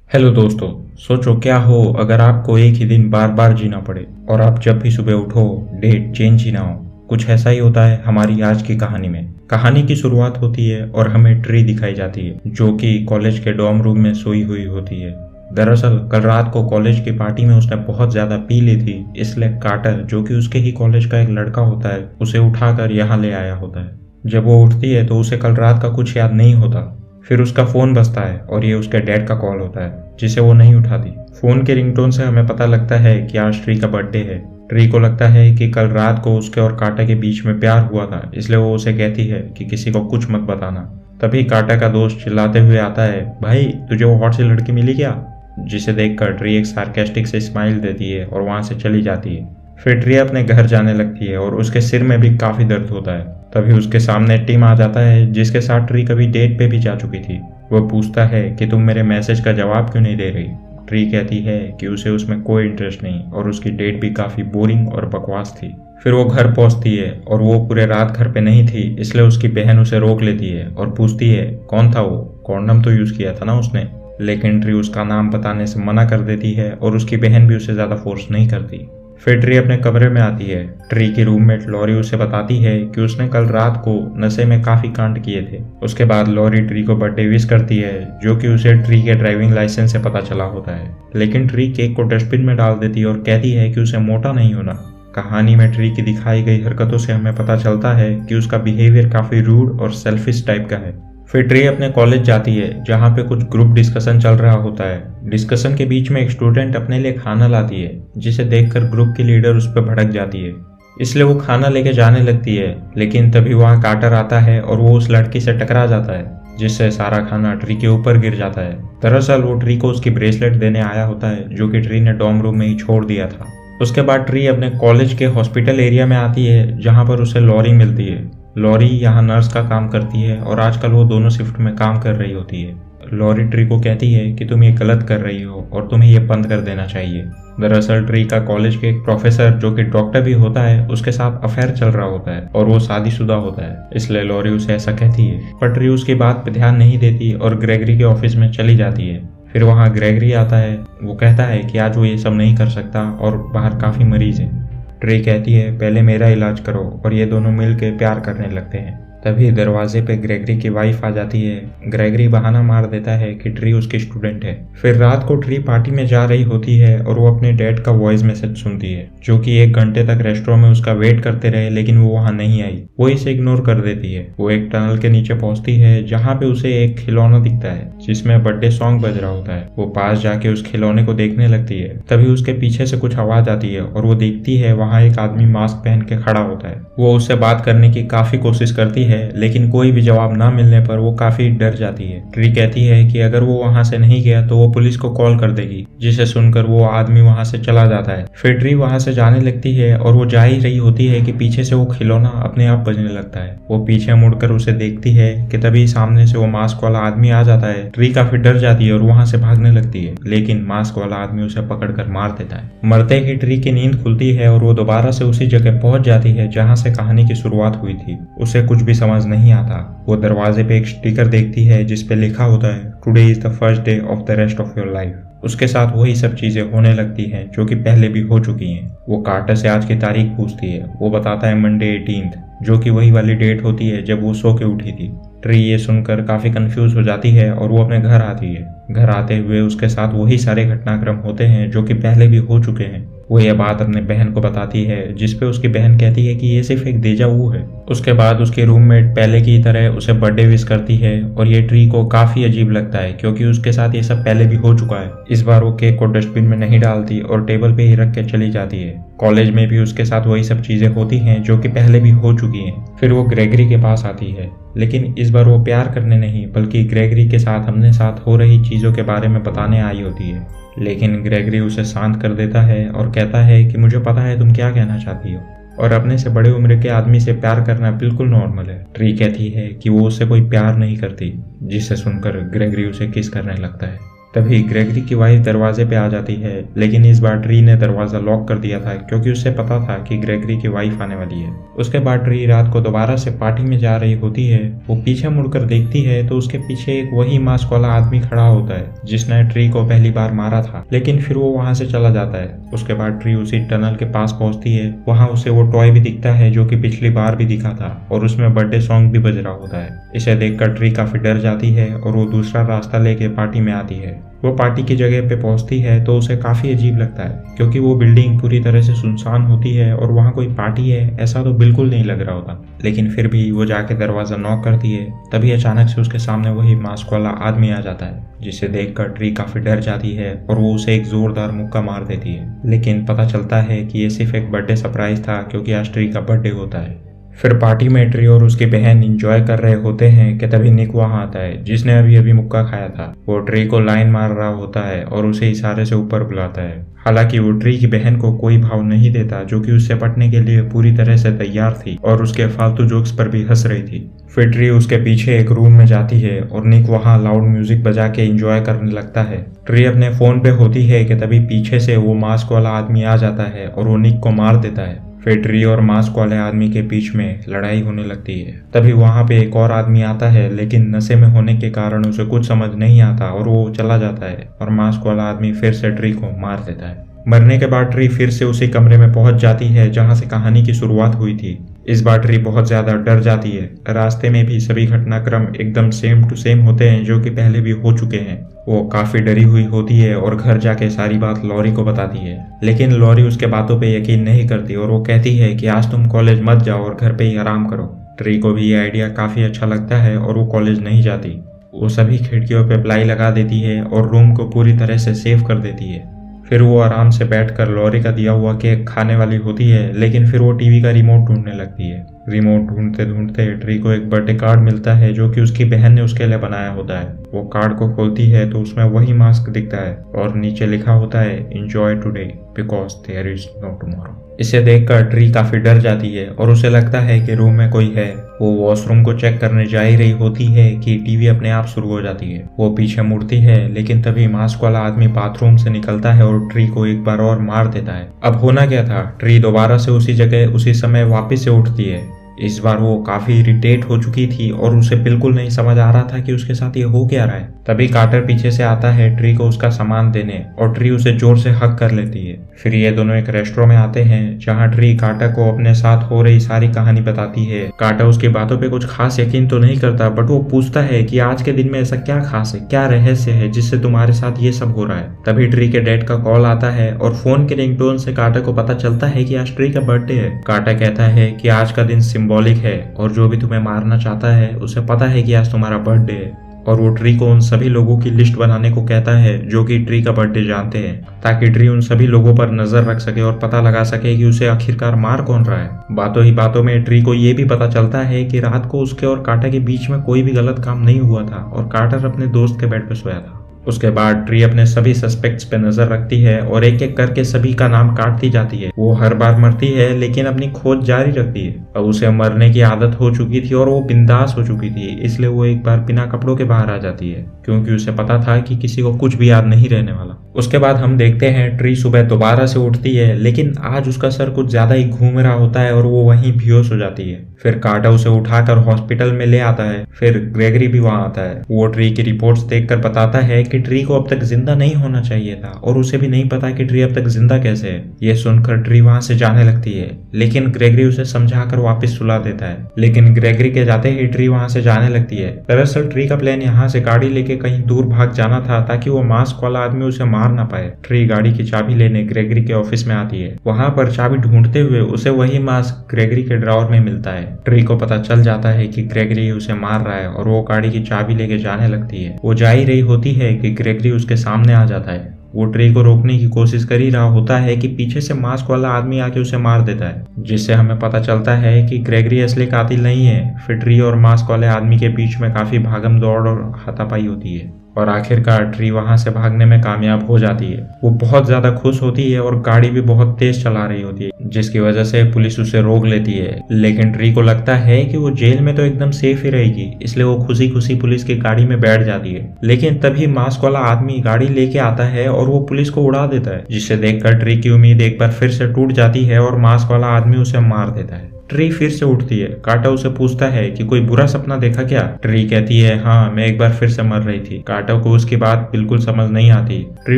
Hello दोस्तों। सोचो क्या हो अगर आपको एक ही दिन बार बार जीना पड़े और आप जब भी सुबह उठो डेट चेंज ही ना हो। कुछ ऐसा ही होता है हमारी आज की कहानी में। कहानी की शुरुआत होती है और हमें ट्री दिखाई जाती है जो कि कॉलेज के डॉर्म रूम में सोई हुई होती है। दरअसल कल रात को कॉलेज की पार्टी में उसने बहुत ज्यादा पी ली थी, इसलिए कार्टर जो कि उसके ही कॉलेज का एक लड़का होता है उसे उठाकर यहाँ ले आया होता है। जब वो उठती है तो उसे कल रात का कुछ याद नहीं होता। फिर उसका फोन बजता है और ये उसके डैड का कॉल होता है जिसे वो नहीं उठाती। फोन के रिंगटोन से हमें पता लगता है कि आज ट्री का बर्थडे है। ट्री को लगता है कि कल रात को उसके और काटा के बीच में प्यार हुआ था, इसलिए वो उसे कहती है कि किसी को कुछ मत बताना। तभी काटा का दोस्त चिल्लाते हुए आता है, भाई तुझे वो हॉट सी लड़की मिली क्या? जिसे देखकर ट्री एक सार्केस्टिक से स्माइल देती है और वहां से चली जाती है। फिर ट्री अपने घर जाने लगती है और उसके सिर में भी काफी दर्द होता है। तभी उसके सामने टिम आ जाता है जिसके साथ ट्री कभी डेट पे भी जा चुकी थी। वो पूछता है कि तुम मेरे मैसेज का जवाब क्यों नहीं दे रही। ट्री कहती है कि उसे उसमें कोई इंटरेस्ट नहीं और उसकी डेट भी काफी बोरिंग और बकवास थी। फिर वो घर पहुंचती है और वो पूरे रात घर पे नहीं थी, इसलिए उसकी बहन उसे रोक लेती है और पूछती है कौन था वो, कॉन्डम तो यूज किया था ना उसने। लेकिन ट्री उसका नाम बताने से मना कर देती है और उसकी बहन भी उसे ज्यादा फोर्स नहीं करती। फिर ट्री अपने कमरे में आती है। ट्री की रूममेट लॉरी उसे बताती है कि उसने कल रात को नशे में काफी कांड किए थे। उसके बाद लॉरी ट्री को बर्थडे विश करती है जो कि उसे ट्री के ड्राइविंग लाइसेंस से पता चला होता है। लेकिन ट्री केक को डस्टबिन में डाल देती है और कहती है कि उसे मोटा नहीं होना। कहानी में ट्री की दिखाई गई हरकतों से हमें पता चलता है कि उसका बिहेवियर काफी रूड और सेल्फिश टाइप का है। फिर ट्री अपने कॉलेज जाती है जहाँ पे कुछ ग्रुप डिस्कशन चल रहा होता है। डिस्कशन के बीच में एक स्टूडेंट अपने लिए खाना लाती है जिसे देखकर ग्रुप की लीडर उस पर भड़क जाती है, इसलिए वो खाना लेके जाने लगती है। लेकिन तभी वहाँ कार्टर आता है और वो उस लड़की से टकरा जाता है जिससे सारा खाना ट्री के ऊपर गिर जाता है। दरअसल वो ट्री को उसकी ब्रेसलेट देने आया होता है जो कि ट्री ने डॉर्म रूम में ही छोड़ दिया था। उसके बाद ट्री अपने कॉलेज के हॉस्पिटल एरिया में आती है जहाँ पर उसे लॉरी मिलती है। लॉरी यहाँ नर्स का काम करती है और आजकल वो दोनों शिफ्ट में काम कर रही होती है। लॉरी ट्री को कहती है कि तुम ये गलत कर रही हो और तुम्हें ये बंद कर देना चाहिए। दरअसल ट्री का कॉलेज के एक प्रोफेसर जो कि डॉक्टर भी होता है उसके साथ अफेयर चल रहा होता है और वो शादीशुदा होता है, इसलिए लॉरी उसे ऐसा कहती है। पर ट्री उसकी बात पे ध्यान नहीं देती और ग्रेगरी के ऑफिस में चली जाती है। फिर वहाँ ग्रेगरी आता है। वो कहता है कि आज वो ये सब नहीं कर सकता और बाहर काफी मरीज हैं। ट्री कहती है पहले मेरा इलाज करो और ये दोनों मिलकर प्यार करने लगते हैं। तभी दरवाजे पे ग्रेगरी की वाइफ आ जाती है। ग्रेगरी बहाना मार देता है कि ट्री उसकी स्टूडेंट है। फिर रात को ट्री पार्टी में जा रही होती है और वो अपने डैड का वॉइस मैसेज सुनती है जो कि 1 घंटे तक रेस्टोरेंट में उसका वेट करते रहे लेकिन वो वहां नहीं आई। वो इसे इग्नोर कर देती है। वो एक टनल के नीचे पहुंचती है जहाँ पे उसे एक खिलौना दिखता है जिसमें बर्थडे सॉन्ग बज रहा होता है। वो पास जाके उस खिलौने को देखने लगती है। तभी उसके पीछे से कुछ आवाज आती है और वो देखती है वहां एक आदमी मास्क पहन के खड़ा होता है। वो उससे बात करने की काफी कोशिश करती है लेकिन कोई भी जवाब ना मिलने पर वो काफी डर जाती है। ट्री कहती है कि अगर वो वहां से नहीं गया तो वो पुलिस को कॉल कर देगी, जिसे सुनकर वो आदमी वहां से चला जाता है। फिर ट्री वहां से जाने लगती है और वो जा ही रही होती है कि पीछे से वो खिलौना अपने आप बजने लगता है। वो पीछे मुड़कर उसे देखती है कि तभी सामने से वो मास्क वाला आदमी आ जाता है। ट्री काफी डर जाती है और वहां से भागने लगती है लेकिन मास्क वाला आदमी उसे पकड़कर मार देता है। मरते ही ट्री की नींद खुलती है और वो दोबारा से उसी जगह पहुंच जाती है जहां से कहानी की शुरुआत हुई थी। उसे कुछ भी समझ नहीं आता। वो दरवाजे पे एक स्टिकर देखती है जिस पे लिखा होता है today is the first day of the rest of your life. उसके साथ वही सब चीजें होने लगती हैं जो कि पहले भी हो चुकी हैं। वो कार्टर से आज की तारीख पूछती है। वो बताता है मंडे 18 जो कि वही वाली डेट होती है जब वो सो के उठी थी। ट्री ये सुनकर काफी कंफ्यूज हो जाती है और वो अपने घर आती है। घर आते हुए उसके साथ वही सारे घटनाक्रम होते हैं जो कि पहले भी हो चुके हैं। वो ये बात अपने बहन को बताती है जिसपे उसकी बहन कहती है कि ये सिर्फ एक डेजा वू है। उसके बाद उसकी रूममेट पहले की तरह उसे बर्थडे विश करती है और ये ट्री को काफी अजीब लगता है क्योंकि उसके साथ ये सब पहले भी हो चुका है। इस बार वो केक को डस्टबिन में नहीं डालती और टेबल पे ही रख के चली जाती है। कॉलेज में भी उसके साथ वही सब चीजें होती हैं जो कि पहले भी हो चुकी हैं। फिर वो ग्रेगरी के पास आती है लेकिन इस बार वो प्यार करने नहीं बल्कि ग्रेगरी के साथ अपने साथ हो रही चीजों के बारे में बताने आई होती है। लेकिन ग्रेगरी उसे शांत कर देता है और कहता है कि मुझे पता है तुम क्या कहना चाहती हो और अपने से बड़े उम्र के आदमी से प्यार करना बिल्कुल नॉर्मल है। ट्री कहती है कि वो उससे कोई प्यार नहीं करती, जिसे सुनकर ग्रेगरी उसे किस करने लगता है। तभी ग्रेगरी की वाइफ दरवाजे पे आ जाती है, लेकिन इस बार ट्री ने दरवाजा लॉक कर दिया था क्योंकि उसे पता था कि ग्रेगरी की वाइफ आने वाली है। उसके बाद ट्री रात को दोबारा से पार्टी में जा रही होती है। वो पीछे मुड़कर देखती है तो उसके पीछे एक वही मास्क वाला आदमी खड़ा होता है जिसने ट्री को पहली बार मारा था, लेकिन फिर वो वहां से चला जाता है। उसके बाद ट्री उसी टनल के पास पहुंचती है। वहां उसे वो टॉय भी दिखता है जो कि पिछली बार भी दिखा था और उसमें बर्थडे सॉन्ग भी बज रहा होता है। इसे देखकर ट्री काफी डर जाती है और वो दूसरा रास्ता लेके पार्टी में आती है। वो पार्टी की जगह पे पहुंचती है तो उसे काफी अजीब लगता है क्योंकि वो बिल्डिंग पूरी तरह से सुनसान होती है और वहाँ कोई पार्टी है ऐसा तो बिल्कुल नहीं लग रहा होता। लेकिन फिर भी वो जाके दरवाजा नॉक करती है। तभी अचानक से उसके सामने वही मास्क वाला आदमी आ जाता है, जिसे देखकर ट्री काफी डर जाती है और वो उसे एक जोरदार मुक्का मार देती है। लेकिन पता चलता है कि ये सिर्फ एक बर्थडे सरप्राइज था क्योंकि आज ट्री का बर्थडे होता है। फिर पार्टी में ट्री और उसकी बहन एंजॉय कर रहे होते हैं कि तभी निक वहां आता है जिसने अभी अभी मुक्का खाया था। वो ट्री को लाइन मार रहा होता है और उसे इशारे से ऊपर बुलाता है। हालांकि वो ट्री की बहन को कोई भाव नहीं देता जो कि उससे पटने के लिए पूरी तरह से तैयार थी और उसके फालतू जोक्स पर भी हंस रही थी। फिर ट्री उसके पीछे एक रूम में जाती है और निक वहां लाउड म्यूजिक बजा के एंजॉय करने लगता है। ट्री अपने फोन पे होती है कि तभी पीछे से वो मास्क वाला आदमी आ जाता है और वो निक को मार देता है। फिर ट्री और मास्क वाले आदमी के बीच में लड़ाई होने लगती है। तभी वहां पे एक और आदमी आता है, लेकिन नशे में होने के कारण उसे कुछ समझ नहीं आता और वो चला जाता है और मास्क वाला आदमी फिर से ट्री को मार देता है। मरने के बाद ट्री फिर से उसी कमरे में पहुंच जाती है जहां से कहानी की शुरुआत हुई थी। इस बार ट्री बहुत ज्यादा डर जाती है। रास्ते में भी सभी घटनाक्रम एकदम सेम टू सेम होते हैं जो कि पहले भी हो चुके हैं। वो काफी डरी हुई होती है और घर जाके सारी बात लॉरी को बताती है, लेकिन लॉरी उसके बातों पे यकीन नहीं करती और वो कहती है कि आज तुम कॉलेज मत जाओ और घर पे ही आराम करो। ट्री को भी ये आइडिया काफी अच्छा लगता है और वो कॉलेज नहीं जाती। वो सभी खिड़कियों पे प्लाई लगा देती है और रूम को पूरी तरह से सेफ कर देती है। फिर वो आराम से बैठकर लॉरी का दिया हुआ केक खाने वाली होती है, लेकिन फिर वो टीवी का रिमोट ढूंढने लगती है। रिमोट ढूंढते ढूंढते ट्री को एक बर्थडे कार्ड मिलता है जो कि उसकी बहन ने उसके लिए बनाया होता है। वो कार्ड को खोलती है तो उसमें वही मास्क दिखता है और नीचे लिखा होता है enjoy today because there is no tomorrow. इसे देखकर ट्री काफी डर जाती है और उसे लगता है कि रूम में कोई है। वो वॉशरूम को चेक करने जा ही रही होती है कि टीवी अपने आप शुरू हो जाती है। वो पीछे मुड़ती है, लेकिन तभी मास्क वाला आदमी बाथरूम से निकलता है और ट्री को एक बार और मार देता है। अब होना क्या था, ट्री दोबारा से उसी जगह उसी समय वापस से उठती है। इस बार वो काफी इरिटेट हो चुकी थी और उसे बिल्कुल नहीं समझ आ रहा था कि उसके साथ ये हो क्या रहा है। तभी कार्टर पीछे से आता है ट्री को उसका सामान देने और ट्री उसे जोर से हक कर लेती है। फिर ये दोनों एक रेस्टोरेंट में आते हैं जहाँ ट्री कार्टर को अपने साथ हो रही सारी कहानी बताती है। कार्टर उसकी बातों पे कुछ खास यकीन तो नहीं करता, बट वो पूछता है कि आज के दिन में ऐसा क्या खास है, क्या रहस्य है जिससे तुम्हारे साथ ये सब हो रहा है। तभी ट्री के डैड का कॉल आता है और फोन के रिंगटोन से कार्टर को पता चलता है कि आज ट्री का बर्थडे है। कार्टर कहता है कि आज का दिन सिंबॉलिक है और जो भी तुम्हें मारना चाहता है उसे पता है कि आज तुम्हारा बर्थडे है। और वो ट्री को उन सभी लोगों की लिस्ट बनाने को कहता है जो कि ट्री का बर्थडे जानते हैं, ताकि ट्री उन सभी लोगों पर नजर रख सके और पता लगा सके कि उसे आखिरकार मार कौन रहा है। बातों ही बातों में ट्री को ये भी पता चलता है कि रात को उसके और कार्टर के बीच में कोई भी गलत काम नहीं हुआ था और कार्टर अपने दोस्त के बेड पर सोया था। उसके बाद ट्री अपने सभी सस्पेक्ट्स पे नजर रखती है और एक एक करके सभी का नाम काटती जाती है। वो हर बार मरती है लेकिन अपनी खोज जारी रखती है। अब उसे मरने की आदत हो चुकी थी और वो बिंदास हो चुकी थी, इसलिए वो एक बार बिना कपड़ों के बाहर आ जाती है क्योंकि उसे पता था कि किसी को कुछ भी याद नहीं रहने वाला। उसके बाद हम देखते हैं ट्री सुबह दोबारा से उठती है, लेकिन आज उसका सर कुछ ज्यादा ही घूम रहा होता है और वो वहीं बेहोश हो जाती है। फिर कार्टर उसे उठाकर हॉस्पिटल में ले आता है। फिर ग्रेगरी भी वहां आता है। वो ट्री की रिपोर्ट्स देखकर बताता है कि ट्री को अब तक जिंदा नहीं होना चाहिए था और उसे भी नहीं पता कि ट्री अब तक जिंदा कैसे है। ये सुनकर ट्री वहां से जाने लगती है, लेकिन ग्रेगरी उसे समझाकर वापस सुला देता है। लेकिन ग्रेगरी के जाते ही ट्री वहां से जाने लगती है। दरअसल ट्री का प्लान यहाँ से गाड़ी लेके कहीं दूर भाग जाना था ताकि वो मास्क वाला आदमी उसे मार ना पाए। ट्री गाड़ी की चाबी लेने ग्रेगरी के ऑफिस में आती है। वहां पर चाबी ढूंढते हुए उसे वही मास्क ग्रेगरी के ड्रॉवर में मिलता है। ट्री को पता चल जाता है कि ग्रेगरी उसे मार रहा है और वो गाड़ी की चाबी लेके जाने लगती है। वो जा ही रही होती है कि ग्रेगरी उसके सामने आ जाता है। वो ट्री को रोकने की कोशिश कर ही रहा होता है कि पीछे से मास्क वाला आदमी आके उसे मार देता है, जिससे हमें पता चलता है कि ग्रेगरी असली कातिल नहीं है। फिर ट्री और मास्क वाले आदमी के बीच में काफी भागम दौड़ और हाथापाई होती है। और आखिरकार ट्री वहां से भागने में कामयाब हो जाती है। वो बहुत ज्यादा खुश होती है और गाड़ी भी बहुत तेज चला रही होती है, जिसकी वजह से पुलिस उसे रोक लेती है। लेकिन ट्री को लगता है कि वो जेल में तो एकदम सेफ ही रहेगी, इसलिए वो खुशी खुशी पुलिस की गाड़ी में बैठ जाती है। लेकिन तभी मास्क वाला आदमी गाड़ी लेके आता है और वो पुलिस को उड़ा देता है, जिसे देखकर ट्री की उम्मीद एक बार फिर से टूट जाती है और मास्क वाला आदमी उसे मार देता है। ट्री फिर से उठती है। काटा उसे पूछता है कि कोई बुरा सपना देखा क्या? ट्री कहती है हाँ, मैं एक बार फिर से मर रही थी। काटा को उसकी बात बिल्कुल समझ नहीं आती। ट्री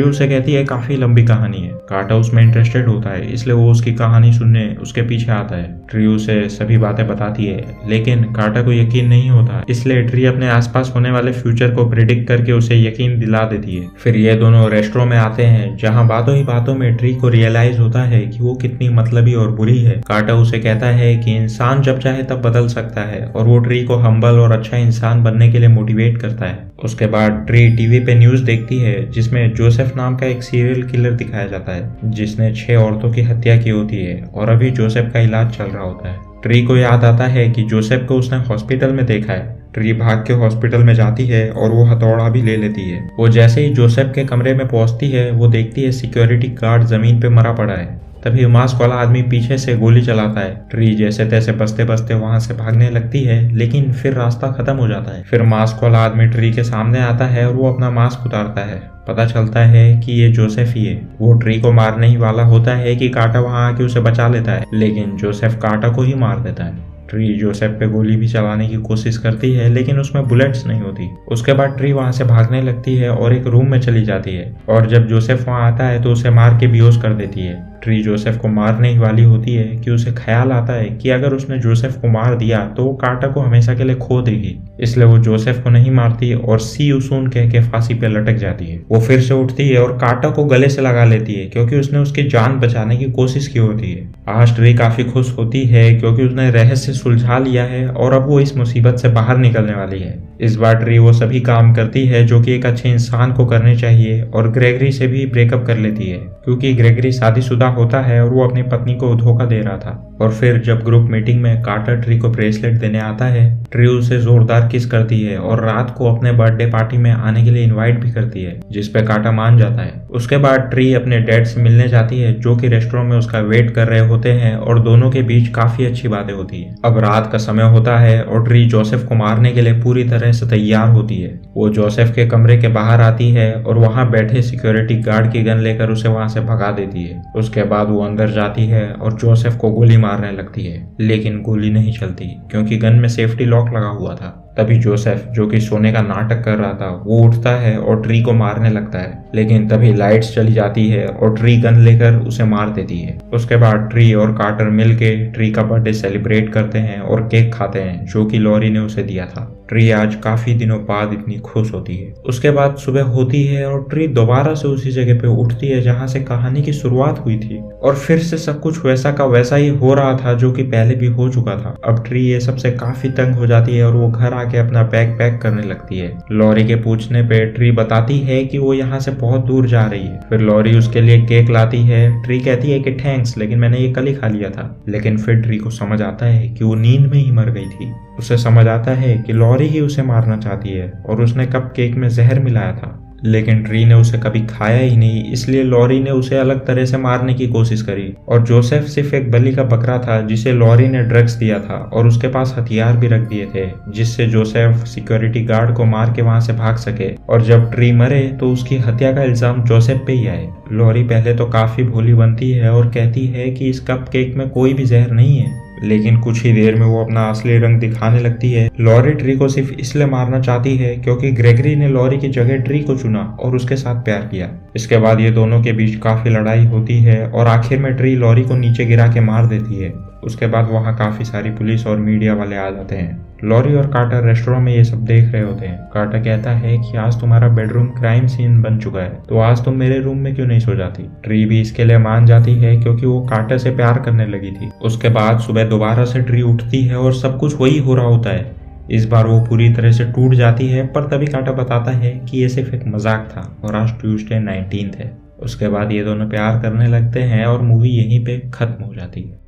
उसे कहती है काफी लंबी कहानी है। काटा उसमें इंटरेस्टेड होता है, इसलिए वो उसकी कहानी सुनने उसके पीछे आता है। ट्री उसे सभी बातें बताती है, लेकिन काटा को यकीन नहीं होता, इसलिए ट्री अपने आसपास होने वाले फ्यूचर को प्रिडिक्ट करके उसे यकीन दिला देती है। फिर ये दोनों रेस्टोरेंट में आते हैं, जहाँ बातों ही बातों में ट्री को रियलाइज होता है कि वो कितनी मतलबी और बुरी है। काटा उसे कहता है कि इंसान जब चाहे तब बदल सकता है, और वो ट्री को हम्बल और अच्छा इंसान बनने के लिए मोटिवेट करता है। उसके बाद ट्री टीवी पे न्यूज देखती है, जिसमें जोसेफ नाम का एक सीरियल किलर दिखाया जाता है, जिसने 6 औरतों की हत्या की होती है और अभी जोसेफ का इलाज चल रहा होता है। ट्री को याद आता है कि जोसेफ को उसने हॉस्पिटल में देखा है। ट्री भाग के हॉस्पिटल में जाती है और वो हथौड़ा भी ले लेती है। वो जैसे ही जोसेफ के कमरे में पहुंचती है, वो देखती है सिक्योरिटी गार्ड जमीन पे मरा पड़ा है। तभी मास्क वाला आदमी पीछे से गोली चलाता है। ट्री जैसे तैसे बचते बचते वहां से भागने लगती है, लेकिन फिर रास्ता खत्म हो जाता है। फिर मास्क वाला आदमी ट्री के सामने आता है और वो अपना मास्क उतारता है। पता चलता है कि ये जोसेफ ही है। वो ट्री को मारने ही वाला होता है कि काटा वहां आके उसे बचा लेता है, लेकिन जोसेफ काटा को ही मार देता है। ट्री जोसेफ पे गोली भी चलाने की कोशिश करती है, लेकिन उसमें बुलेट्स नहीं होती। उसके बाद ट्री वहां से भागने लगती है और एक रूम में चली जाती है, और जब जोसेफ वहां आता है तो उसे मार के बेहोश कर देती है। ट्री जोसेफ को मारने ही वाली होती है कि उसे ख्याल आता है कि अगर उसने जोसेफ को मार दिया तो वो काटा को हमेशा के लिए खो देगी, इसलिए वो जोसेफ को नहीं मारती और सी यू सून कह के फांसी पे लटक जाती है। वो फिर से उठती है और काटा को गले से लगा लेती है, क्योंकि उसने उसकी जान बचाने की कोशिश की होती है। आज ट्री काफी खुश होती है, क्योंकि उसने रहस्य सुलझा लिया है और अब वो इस मुसीबत से बाहर निकलने वाली है। इस बार ट्री वो सभी काम करती है जो कि एक अच्छे इंसान को करने चाहिए, और ग्रेगरी से भी ब्रेकअप कर लेती है, क्योंकि ग्रेगरी शादीशुदा होता है और वो अपनी पत्नी को धोखा दे रहा था। और फिर जब ग्रुप मीटिंग में काटा ट्री को ब्रेसलेट देने आता है, ट्री उसे जोरदार किस करती है और रात को अपने बर्थडे पार्टी में आने के लिए इनवाइट भी करती है, जिसपे काटा मान जाता है। उसके बाद ट्री अपने डैड से मिलने जाती है, जो कि रेस्टोरेंट में उसका वेट कर रहे होते हैं, और दोनों के बीच काफी अच्छी बातें होती है। अब रात का समय होता है और ट्री जोसेफ को मारने के लिए पूरी तरह से तैयार होती है। वो जोसेफ के कमरे के बाहर आती है और वहां बैठे सिक्योरिटी गार्ड की गन लेकर उसे वहां से भगा देती है। उसके बाद वो अंदर जाती है और जोसेफ को गोली मारने लगती है, लेकिन गोली नहीं चलती, क्योंकि गन में सेफ्टी लॉक लगा हुआ था। तभी जोसेफ, जो कि सोने का नाटक कर रहा था, वो उठता है और ट्री को मारने लगता है, लेकिन तभी लाइट्स चली जाती है और ट्री गन लेकर उसे मार देती है। उसके बाद ट्री और कार्टर मिलके ट्री का बर्थडे सेलिब्रेट करते हैं और केक खाते हैं, जो कि लॉरी ने उसे दिया था। ट्री आज काफी दिनों बाद इतनी खुश होती है। उसके बाद सुबह होती है और ट्री दोबारा से उसी जगह पे उठती है जहाँ से कहानी की शुरुआत हुई थी, और फिर से सब कुछ वैसा का वैसा ही हो रहा था जो कि पहले भी हो चुका था। अब ट्री ये सबसे काफी तंग हो जाती है और वो घर आके अपना बैग पैक करने लगती है। लॉरी के पूछने पे ट्री बताती है कि वो यहाँ से बहुत दूर जा रही है। फिर लॉरी उसके लिए केक लाती है। ट्री कहती है कि थैंक्स, लेकिन मैंने ये कल ही खा लिया था। लेकिन फिर ट्री को समझ आता है कि वो नींद में ही मर गई थी। उसे समझ आता है कि लॉरी ही उसे मारना चाहती है और उसने कप केक में जहर मिलाया था, लेकिन ट्री ने उसे कभी खाया ही नहीं, इसलिए लॉरी ने उसे अलग तरह से मारने की कोशिश करी। और जोसेफ सिर्फ एक बलि का बकरा था जिसे लॉरी ने ड्रग्स दिया था, और उसके पास हथियार भी रख दिए थे, जिससे जोसेफ सिक्योरिटी गार्ड को मार के वहां से भाग सके। और जब ट्री मरे तो उसकी हत्या का इल्जाम जोसेफ पे ही आए। लॉरी पहले तो काफी भोली बनती है और कहती है कि इस कप केक में कोई भी जहर नहीं है, लेकिन कुछ ही देर में वो अपना असली रंग दिखाने लगती है। लॉरी ट्री को सिर्फ इसलिए मारना चाहती है क्योंकि ग्रेगरी ने लॉरी की जगह ट्री को चुना और उसके साथ प्यार किया। इसके बाद ये दोनों के बीच काफी लड़ाई होती है और आखिर में ट्री लॉरी को नीचे गिरा के मार देती है। उसके बाद वहाँ काफी सारी पुलिस और मीडिया वाले आ जाते हैं। लॉरी और कार्टर रेस्टोरेंट में ये सब देख रहे होते हैं। कार्टर कहता है कि आज तुम्हारा बेडरूम क्राइम सीन बन चुका है, तो आज तुम मेरे रूम में क्यों नहीं सो जाती। ट्री भी इसके लिए मान जाती है क्योंकि वो कार्टर से प्यार करने लगी थी। उसके बाद सुबह दोबारा से ट्री उठती है और सब कुछ वही हो रहा होता है। इस बार वो पूरी तरह से टूट जाती है, पर तभी कार्टर बताता है कि ये सिर्फ एक मजाक था और आज ट्यूसडे 19 है। उसके बाद ये दोनों प्यार करने लगते हैं और मूवी यहीं पे खत्म हो जाती है।